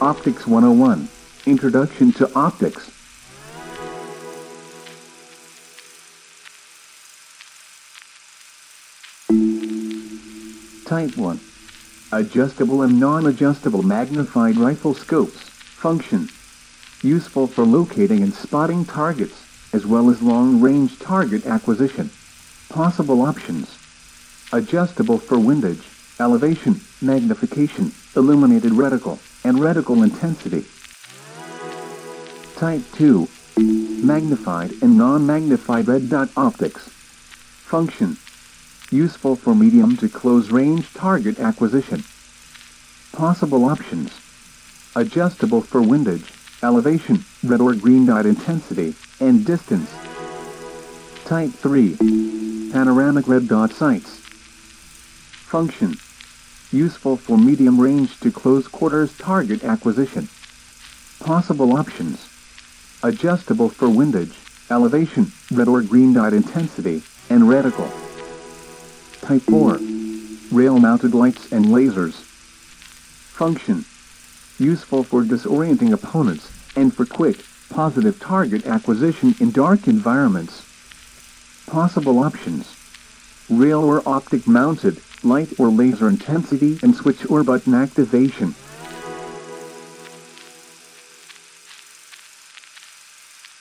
Optics 101. Introduction to Optics. Type 1. Adjustable and non-adjustable magnified rifle scopes. Function. Useful for locating and spotting targets, as well as long-range target acquisition. Possible options. Adjustable for windage, elevation, magnification, illuminated reticle, and reticle intensity. Type 2. Magnified and non-magnified red dot optics. Function. Useful for medium to close range target acquisition. Possible options. Adjustable for windage, elevation, red or green dot intensity, and distance. Type 3. Panoramic red dot sights. Function. Useful for medium range to close quarters target acquisition. Possible options. Adjustable for windage, elevation, red or green dot intensity, and reticle. Type 4. Rail-mounted lights and lasers. Function. Useful for disorienting opponents, and for quick, positive target acquisition in dark environments. Possible options. Rail or optic mounted, light or laser intensity and switch or button activation.